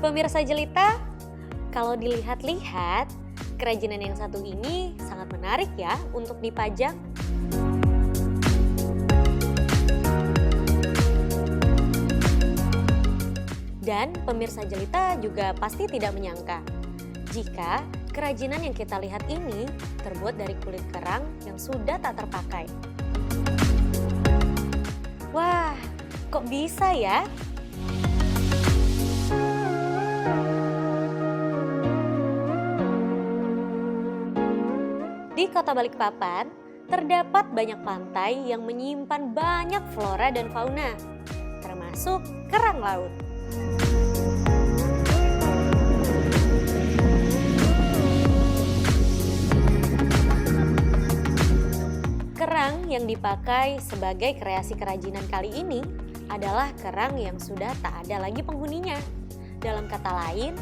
Pemirsa Jelita, kalau dilihat-lihat, kerajinan yang satu ini sangat menarik ya untuk dipajang. Dan pemirsa Jelita juga pasti tidak menyangka jika kerajinan yang kita lihat ini terbuat dari kulit kerang yang sudah tak terpakai. Wah, kok bisa ya? Di Kota Balikpapan, terdapat banyak pantai yang menyimpan banyak flora dan fauna, termasuk kerang laut. Kerang yang dipakai sebagai kreasi kerajinan kali ini adalah kerang yang sudah tak ada lagi penghuninya. Dalam kata lain,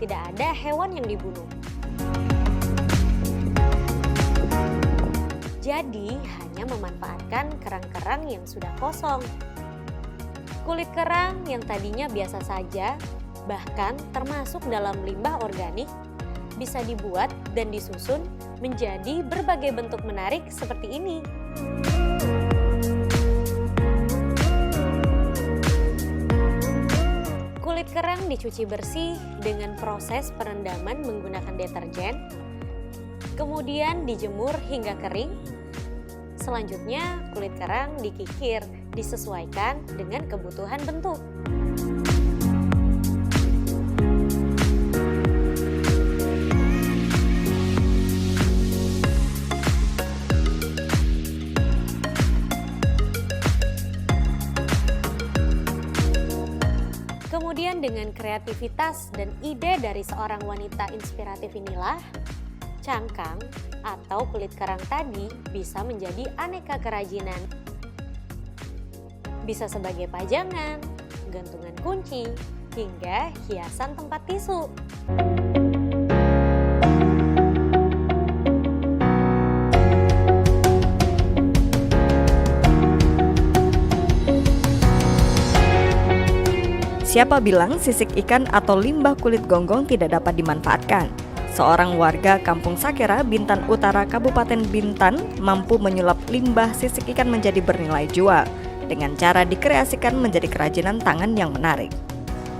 tidak ada hewan yang dibunuh. Jadi hanya memanfaatkan kerang-kerang yang sudah kosong. Kulit kerang yang tadinya biasa saja, bahkan termasuk dalam limbah organik, bisa dibuat dan disusun menjadi berbagai bentuk menarik seperti ini. Kulit kerang dicuci bersih dengan proses perendaman menggunakan deterjen, kemudian dijemur hingga kering. Selanjutnya, kulit kerang dikikir, disesuaikan dengan kebutuhan bentuk. Kemudian dengan kreativitas dan ide dari seorang wanita inspiratif inilah, cangkang atau kulit kerang tadi bisa menjadi aneka kerajinan. Bisa sebagai pajangan, gantungan kunci, hingga hiasan tempat tisu. Siapa bilang sisik ikan atau limbah kulit gonggong tidak dapat dimanfaatkan? Seorang warga Kampung Sakera, Bintan Utara, Kabupaten Bintan mampu menyulap limbah sisik ikan menjadi bernilai jual dengan cara dikreasikan menjadi kerajinan tangan yang menarik.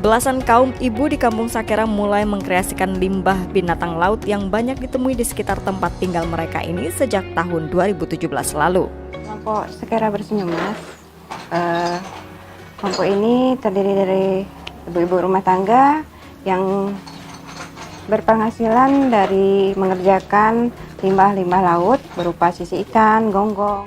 Belasan kaum ibu di Kampung Sakera mulai mengkreasikan limbah binatang laut yang banyak ditemui di sekitar tempat tinggal mereka ini sejak tahun 2017 lalu. Kelompok Sakera Bersenyum, Mas. Kelompok ini terdiri dari ibu-ibu rumah tangga yang berpenghasilan dari mengerjakan limbah-limbah laut berupa sisik ikan, gonggong.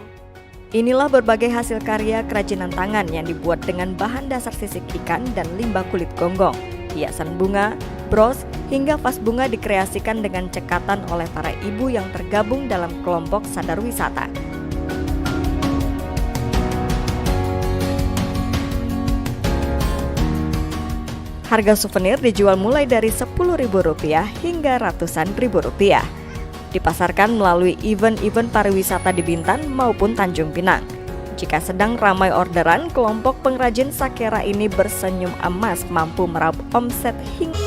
Inilah berbagai hasil karya kerajinan tangan yang dibuat dengan bahan dasar sisik ikan dan limbah kulit gonggong. Hiasan bunga, bros, hingga vas bunga dikreasikan dengan cekatan oleh para ibu yang tergabung dalam kelompok sadar wisata. Harga souvenir dijual mulai dari Rp10.000 hingga ratusan ribu rupiah. Dipasarkan melalui event-event pariwisata di Bintan maupun Tanjung Pinang. Jika sedang ramai orderan, kelompok pengrajin Sakera ini bersenyum emas mampu meraup omset hingga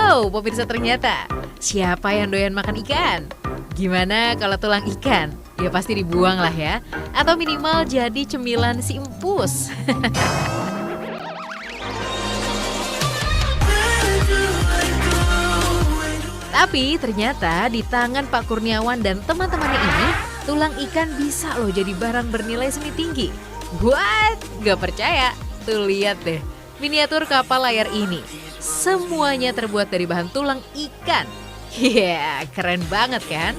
Hello, pemirsa ternyata. Siapa yang doyan makan ikan? Gimana kalau tulang ikan? Ya pasti dibuang lah ya. Atau minimal jadi cemilan si empus. Tapi ternyata di tangan Pak Kurniawan dan teman-temannya ini, tulang ikan bisa loh jadi barang bernilai seni tinggi. What? Gak percaya? Tuh lihat deh, miniatur kapal layar ini. Semuanya terbuat dari bahan tulang ikan. Keren banget kan?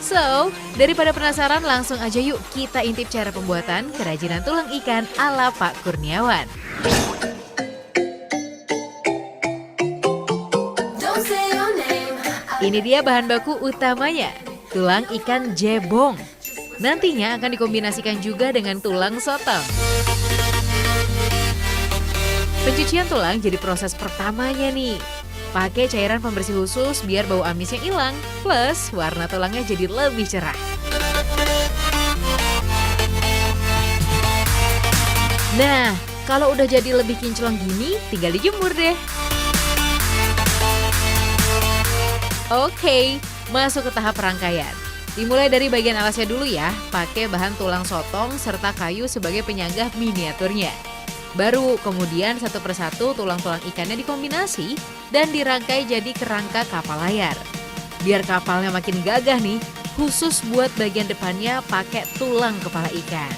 So, daripada penasaran langsung aja yuk kita intip cara pembuatan kerajinan tulang ikan ala Pak Kurniawan. Ini dia bahan baku utamanya, tulang ikan jebong. Nantinya akan dikombinasikan juga dengan tulang sotong. Pencucian tulang jadi proses pertamanya nih. Pakai cairan pembersih khusus biar bau amisnya hilang, plus warna tulangnya jadi lebih cerah. Nah, kalau udah jadi lebih kinclong gini, tinggal dijemur deh. Oke, masuk ke tahap rangkaian. Dimulai dari bagian alasnya dulu ya, pakai bahan tulang sotong serta kayu sebagai penyangga miniaturnya. Baru kemudian satu persatu tulang-tulang ikannya dikombinasi dan dirangkai jadi kerangka kapal layar. Biar kapalnya makin gagah nih, khusus buat bagian depannya pakai tulang kepala ikan.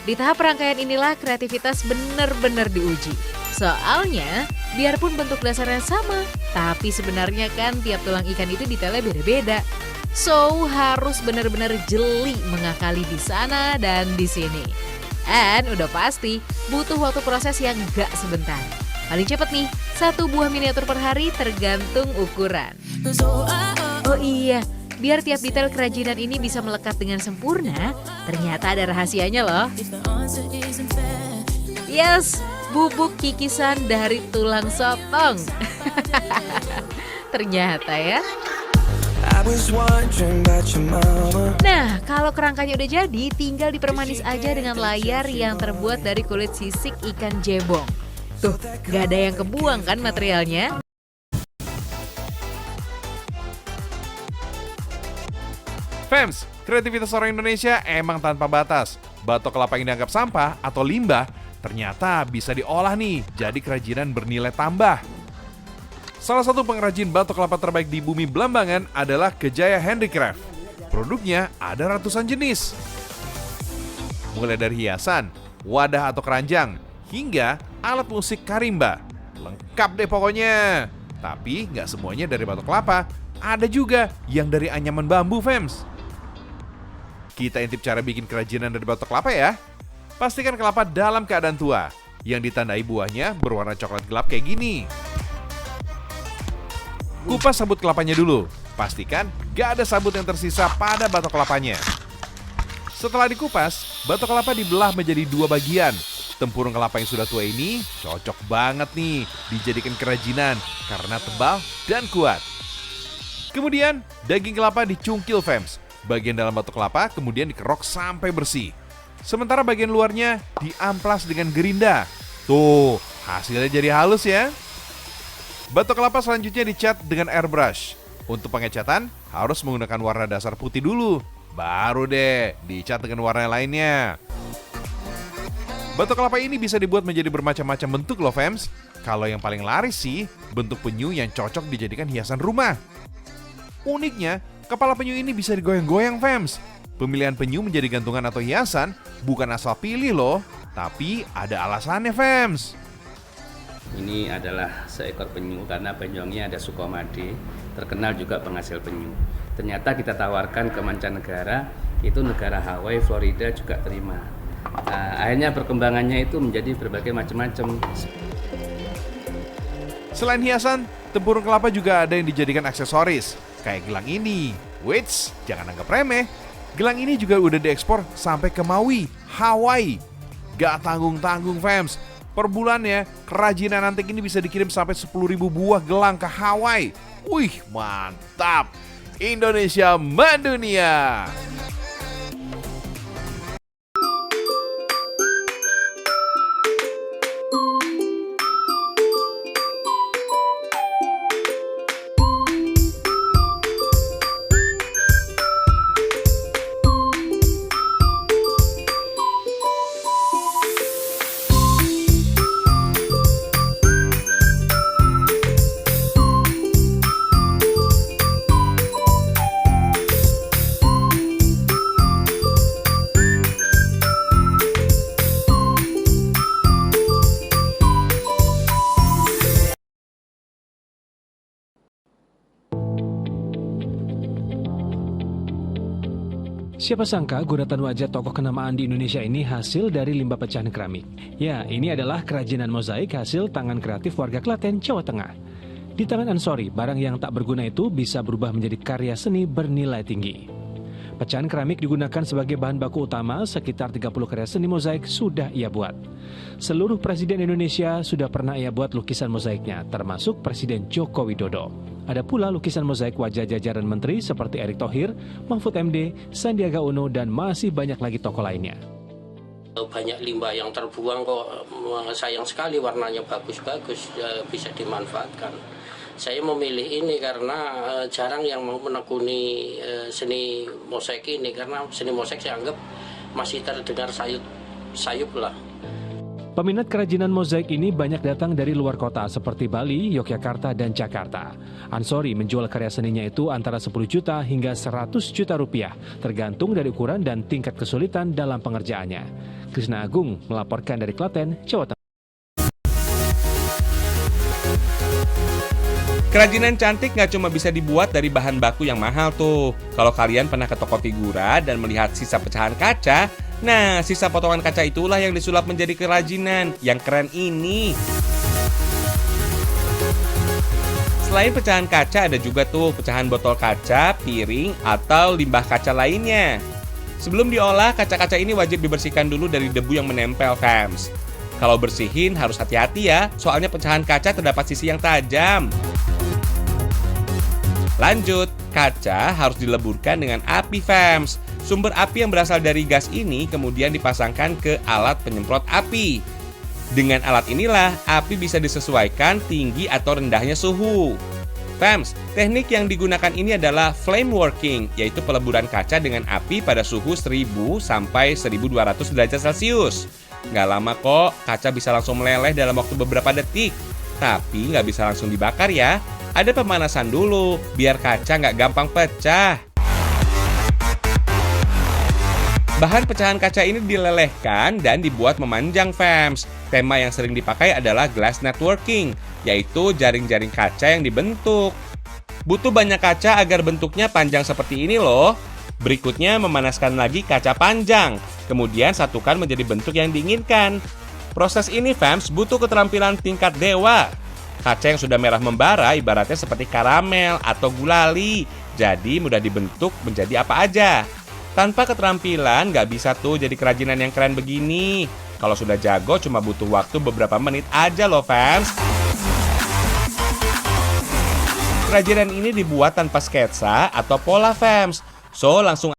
Di tahap rangkaian inilah kreativitas benar-benar diuji. Soalnya, biarpun bentuk dasarnya sama, tapi sebenarnya kan tiap tulang ikan itu detailnya beda-beda. So, harus benar-benar jeli mengakali di sana dan di sini. And udah pasti butuh waktu proses yang gak sebentar. Paling cepet nih, 1 buah miniatur per hari tergantung ukuran. Oh iya, biar tiap detail kerajinan ini bisa melekat dengan sempurna, ternyata ada rahasianya loh. Yes, bubuk kikisan dari tulang sotong. Ternyata ya. Nah, kalau kerangkanya udah jadi, tinggal dipermanis aja dengan layar yang terbuat dari kulit sisik ikan jebong. Tuh, gak ada yang kebuang kan materialnya? Fams, kreativitas orang Indonesia emang tanpa batas. Batok kelapa yang dianggap sampah atau limbah ternyata bisa diolah nih jadi kerajinan bernilai tambah. Salah satu pengrajin batok kelapa terbaik di bumi Belambangan adalah Kejaya Handicraft. Produknya ada ratusan jenis. Mulai dari hiasan, wadah atau keranjang, hingga alat musik karimba. Lengkap deh pokoknya. Tapi nggak semuanya dari batok kelapa, ada juga yang dari anyaman bambu, Fams. Kita intip cara bikin kerajinan dari batok kelapa ya. Pastikan kelapa dalam keadaan tua, yang ditandai buahnya berwarna coklat gelap kayak gini. Kupas sabut kelapanya dulu. Pastikan gak ada sabut yang tersisa pada batok kelapanya. Setelah dikupas, batok kelapa dibelah menjadi 2 bagian. Tempurung kelapa yang sudah tua ini cocok banget nih dijadikan kerajinan karena tebal dan kuat. Kemudian daging kelapa dicungkil, Fams. Bagian dalam batok kelapa kemudian dikerok sampai bersih. Sementara bagian luarnya diamplas dengan gerinda. Tuh, hasilnya jadi halus ya. Batok kelapa selanjutnya dicat dengan airbrush. Untuk pengecatan harus menggunakan warna dasar putih dulu. Baru deh dicat dengan warna lainnya. Batok kelapa ini bisa dibuat menjadi bermacam-macam bentuk loh, Fams. Kalau yang paling laris sih bentuk penyu yang cocok dijadikan hiasan rumah. Uniknya, kepala penyu ini bisa digoyang-goyang, Fams. Pemilihan penyu menjadi gantungan atau hiasan bukan asal pilih loh, tapi ada alasannya, Fams. Ini adalah seekor penyu karena Banyuwangi ada Sukomade, terkenal juga penghasil penyu. Ternyata kita tawarkan ke mancanegara, itu negara Hawaii, Florida juga terima. Akhirnya perkembangannya itu menjadi berbagai macam-macam. Selain hiasan, tempurung kelapa juga ada yang dijadikan aksesoris. Kayak gelang ini. Wits, jangan anggap remeh. Gelang ini juga udah diekspor sampai ke Maui, Hawaii. Gak tanggung-tanggung, Fams. Per bulannya, kerajinan antik ini bisa dikirim sampai 10.000 buah gelang ke Hawaii. Wih, mantap. Indonesia mendunia. Siapa sangka guratan wajah tokoh kenamaan di Indonesia ini hasil dari limbah pecahan keramik. Ya, ini adalah kerajinan mozaik hasil tangan kreatif warga Klaten, Jawa Tengah. Di tangan Ansori, barang yang tak berguna itu bisa berubah menjadi karya seni bernilai tinggi. Pecahan keramik digunakan sebagai bahan baku utama, sekitar 30 karya seni mozaik sudah ia buat. Seluruh presiden Indonesia sudah pernah ia buat lukisan mozaiknya, termasuk Presiden Joko Widodo. Ada pula lukisan mozaik wajah jajaran menteri seperti Erick Thohir, Mahfud MD, Sandiaga Uno, dan masih banyak lagi tokoh lainnya. Banyak limbah yang terbuang kok, sayang sekali, warnanya bagus-bagus, bisa dimanfaatkan. Saya memilih ini karena jarang yang mau menekuni seni mosaik ini, karena seni mosaik saya anggap masih terdengar sayup lah. Peminat kerajinan mozaik ini banyak datang dari luar kota seperti Bali, Yogyakarta, dan Jakarta. Ansori menjual karya seninya itu antara 10 juta hingga 100 juta rupiah, tergantung dari ukuran dan tingkat kesulitan dalam pengerjaannya. Krisna Agung melaporkan dari Klaten, Jawa Tengah. Kerajinan cantik nggak cuma bisa dibuat dari bahan baku yang mahal tuh. Kalau kalian pernah ke toko figura dan melihat sisa pecahan kaca, nah sisa potongan kaca itulah yang disulap menjadi kerajinan yang keren ini. Selain pecahan kaca, ada juga tuh pecahan botol kaca, piring, atau limbah kaca lainnya. Sebelum diolah, kaca-kaca ini wajib dibersihkan dulu dari debu yang menempel, fans. Kalau bersihin harus hati-hati ya, soalnya pecahan kaca terdapat sisi yang tajam. Lanjut, kaca harus dileburkan dengan api, fans. Sumber api yang berasal dari gas ini kemudian dipasangkan ke alat penyemprot api. Dengan alat inilah, api bisa disesuaikan tinggi atau rendahnya suhu. Fams, teknik yang digunakan ini adalah flame working, yaitu peleburan kaca dengan api pada suhu 1000 sampai 1200 derajat Celcius. Nggak lama kok, kaca bisa langsung meleleh dalam waktu beberapa detik. Tapi nggak bisa langsung dibakar ya. Ada pemanasan dulu, biar kaca nggak gampang pecah. Bahan pecahan kaca ini dilelehkan dan dibuat memanjang, fams. Tema yang sering dipakai adalah glass networking, yaitu jaring-jaring kaca yang dibentuk. Butuh banyak kaca agar bentuknya panjang seperti ini loh. Berikutnya memanaskan lagi kaca panjang, kemudian satukan menjadi bentuk yang diinginkan. Proses ini, fams, butuh keterampilan tingkat dewa. Kaca yang sudah merah membara ibaratnya seperti karamel atau gulali, jadi mudah dibentuk menjadi apa aja. Tanpa keterampilan nggak bisa tuh jadi kerajinan yang keren begini. Kalau sudah jago cuma butuh waktu beberapa menit aja loh, fans. Kerajinan ini dibuat tanpa sketsa atau pola, fans. So langsung